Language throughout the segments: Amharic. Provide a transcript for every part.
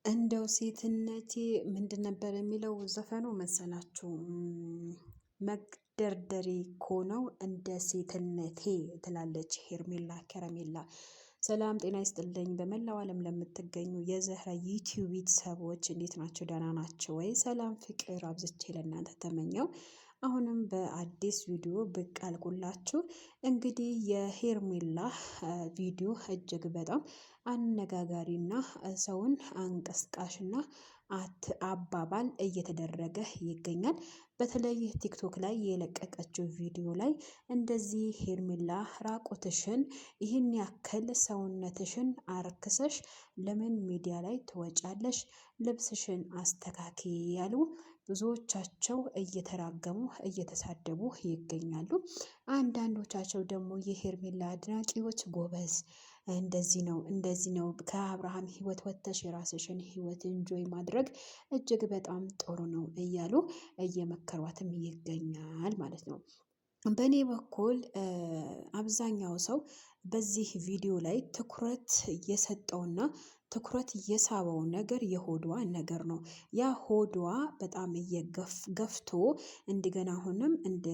እንደው ሴትነቴ ምንድን ነበር የሚለው ዘፈኑ መሰላችሁ? መግደርደሪ እኮ ነው እንደ ሴትነቴ ትላለች ሄርሜላ ከረሜላ። ሰላም ጤና ይስጥልኝ። በመላው ዓለም ለምትገኙ የዘህራ ዩቲዩብ ቤተሰቦች እንዴት ናቸው? ደህና ናቸው ወይ? ሰላም ፍቅር አብዝቼ ለእናንተ ተመኘው። አሁንም በአዲስ ቪዲዮ ብቅ አልኩላችሁ። እንግዲህ የሄርሜላ ቪዲዮ እጅግ በጣም አነጋጋሪና ሰውን አንቀስቃሽና አባባል እየተደረገ ይገኛል። በተለይ ቲክቶክ ላይ የለቀቀችው ቪዲዮ ላይ እንደዚህ ሄርሜላ ራቆትሽን ይህን ያክል ሰውነትሽን አርክሰሽ ለምን ሚዲያ ላይ ትወጫለሽ? ልብስሽን አስተካኪ ያሉ ብዙዎቻቸው እየተራገሙ እየተሳደቡ ይገኛሉ። አንዳንዶቻቸው ደግሞ የሄርሜላ አድናቂዎች ጎበዝ እንደዚህ ነው ከአብርሃም ህይወት ወጥተሽ የራስሽን ህይወት እንጆይ ማድረግ እጅግ በጣም ጥሩ ነው እያሉ እየመከሯትም ይገኛል ማለት ነው። በእኔ በኩል አብዛኛው ሰው በዚህ ቪዲዮ ላይ ትኩረት የሰጠውና ትኩረት የሳበው ነገር የሆዷ ነገር ነው። ያ ሆዷ በጣም ገፍቶ እንደገና አሁንም እንደ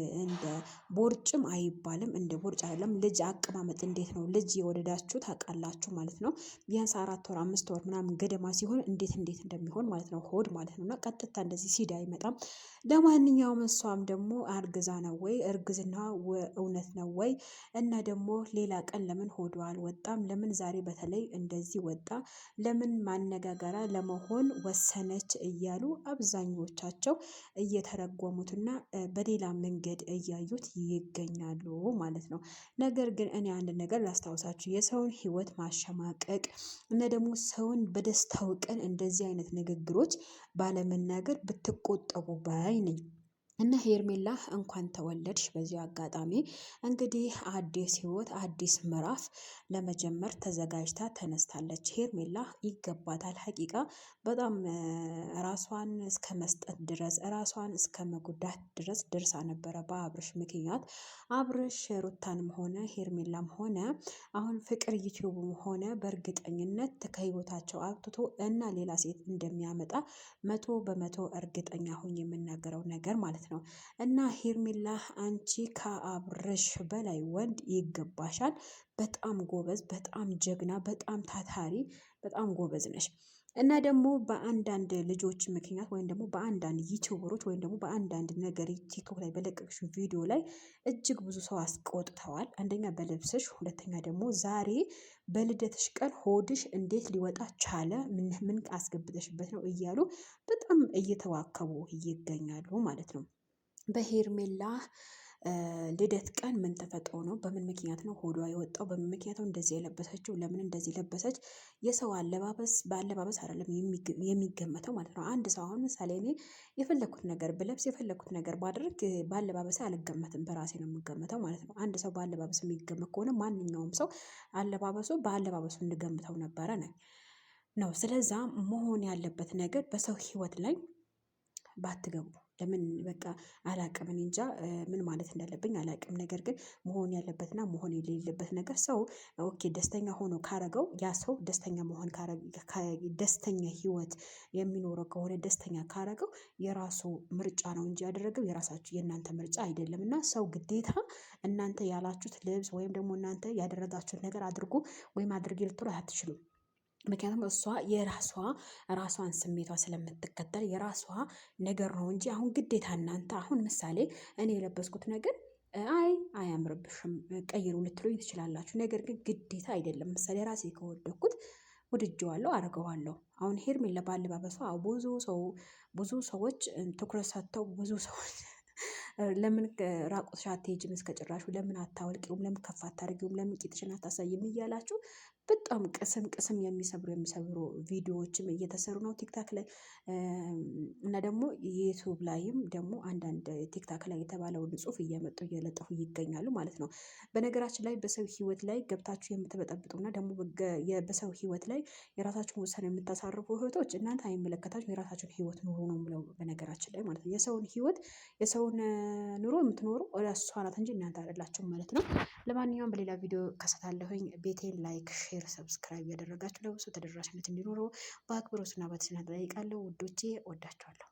ቦርጭም አይባልም፣ እንደ ቦርጭ አይደለም። ልጅ አቀማመጥ እንዴት ነው ልጅ የወለዳችሁ ታውቃላችሁ ማለት ነው። ቢያንስ 4 ወር 5 ወር ምናምን ገደማ ሲሆን እንዴት እንደሚሆን ማለት ነው ሆድ ማለት ነው። እና ቀጥታ እንደዚህ ሲዳ አይመጣም። ለማንኛውም እሷም ደግሞ አርግዛ ነው ወይ እርግዝና እውነት ነው ወይ? እና ደግሞ ሌላ ቀን ለምን ሆዷ አልወጣም? ለምን ዛሬ በተለይ እንደዚህ ወጣ? ለምን ማነጋገሪያ ለመሆን ወሰነች? እያሉ አብዛኞቻቸው እየተረጎሙትና በሌላ መንገድ እያዩት ይገኛሉ ማለት ነው። ነገር ግን እኔ አንድ ነገር ላስታውሳችሁ፣ የሰውን ህይወት ማሸማቀቅ እና ደግሞ ሰውን በደስታው ቀን እንደዚህ አይነት ንግግሮች ባለመናገር ብትቆጠቡ ባይ ነኝ። እና ሄርሜላ እንኳን ተወለድሽ። በዚህ አጋጣሚ እንግዲህ አዲስ ህይወት አዲስ ምዕራፍ ለመጀመር ተዘጋጅታ ተነስታለች። ሄርሜላ ይገባታል። ሀቂቃ በጣም ራሷን እስከ መስጠት ድረስ ራሷን እስከ መጉዳት ድረስ ደርሳ ነበረ በአብርሽ ምክንያት። አብርሽ ሩታንም ሆነ ሄርሜላም ሆነ አሁን ፍቅር ዩቲዩብም ሆነ በእርግጠኝነት ከህይወታቸው አብትቶ እና ሌላ ሴት እንደሚያመጣ 100% እርግጠኛ ሁኝ የምናገረው ነገር ማለት ነው። እና ሄርሜላ አንቺ ከአብርሽ በላይ ወንድ ይገባሻል። በጣም ጎበዝ፣ በጣም ጀግና፣ በጣም ታታሪ፣ በጣም ጎበዝ ነሽ። እና ደግሞ በአንዳንድ ልጆች ምክንያት ወይም ደግሞ በአንዳንድ ዩቲዩበሮች ወይም ደግሞ በአንዳንድ ነገር ቲክቶክ ላይ በለቀቅሽው ቪዲዮ ላይ እጅግ ብዙ ሰው አስቆጥተዋል። አንደኛ በልብስሽ፣ ሁለተኛ ደግሞ ዛሬ በልደትሽ ቀን ሆድሽ እንዴት ሊወጣ ቻለ? ምን አስገብተሽበት ነው? እያሉ በጣም እየተዋከቡ ይገኛሉ ማለት ነው። በሄርሜላ ልደት ቀን ምን ተፈጥሮ ነው? በምን ምክንያት ነው ሆዷ የወጣው? በምን ምክንያት ነው እንደዚህ የለበሰችው? ለምን እንደዚህ ለበሰች? የሰው አለባበስ በአለባበስ አይደለም የሚገመተው ማለት ነው። አንድ ሰው አሁን ምሳሌ እኔ የፈለኩት ነገር ብለብስ የፈለኩት ነገር ባደርግ በአለባበስ አልገመትም፣ በራሴ ነው የምገመተው ማለት ነው። አንድ ሰው በአለባበስ የሚገመት ከሆነ ማንኛውም ሰው በአለባበሱ እንገምተው ነበረ ነው። ስለዛ መሆን ያለበት ነገር በሰው ህይወት ላይ ባትገቡ። ለምን በቃ አላቅም፣ እኔ እንጃ ምን ማለት እንዳለብኝ አላቅም። ነገር ግን መሆን ያለበትና መሆን የሌለበት ነገር ሰው ኦኬ ደስተኛ ሆኖ ካረገው ያ ሰው ደስተኛ መሆን ደስተኛ ህይወት የሚኖረው ከሆነ ደስተኛ ካረገው የራሱ ምርጫ ነው እንጂ ያደረገው የእናንተ ምርጫ አይደለም። እና ሰው ግዴታ እናንተ ያላችሁት ልብስ ወይም ደግሞ እናንተ ያደረጋችሁት ነገር አድርጉ ወይም አድርጌ ልትሉ አትችሉም። ምክንያቱም እሷ ራሷን ስሜቷ ስለምትከተል የራሷ ነገር ነው እንጂ አሁን ግዴታ እናንተ አሁን ምሳሌ እኔ የለበስኩት ነገር አያምርብሽም ቀይሩ ልትሉኝ ትችላላችሁ። ነገር ግን ግዴታ አይደለም። ምሳሌ ራሴ ከወደኩት ወድጄዋለሁ፣ አረገዋለሁ። አሁን ሄርሜላ ባለባበሷ ብዙ ሰዎች ትኩረት ሰጥተው ብዙ ሰዎች ለምን ራቆትሽ አትሄጂም? እስከ ጭራሹ ለምን አታወልቂውም? ለምን ከፍ አታደርጊውም? ለምን ቂጥሽን አታሳይም? እያላችሁ በጣም ቅስም የሚሰብሩ ቪዲዮዎችም እየተሰሩ ነው ቲክታክ ላይ እና ደግሞ ዩቱብ ላይም ደግሞ አንዳንድ ቲክታክ ላይ የተባለውን ጽሑፍ እየመጡ እየለጠፉ ይገኛሉ ማለት ነው። በነገራችን ላይ በሰው ህይወት ላይ ገብታችሁ የምትበጠብጡና ደግሞ በሰው ህይወት ላይ የራሳችሁን ውሳኔ የምታሳርፉ እህቶች እናንተ አይመለከታችሁ፣ የራሳችሁን ህይወት ኑሩ ነው ብለው በነገራችን ላይ ማለት ነው። የሰውን ኑሮ የምትኖሩ እሷ ናት እንጂ እናንተ አይደላችሁም ማለት ነው። ለማንኛውም በሌላ ቪዲዮ ከሰታለሁኝ። ቤቴን ላይክ ሼር፣ ሰብስክራይብ ያደረጋችሁ ለብዙ ተደራሽነት እንዲኖረው በአክብሮትና በትህትና እጠይቃለሁ። ውዶቼ ወዳችኋለሁ።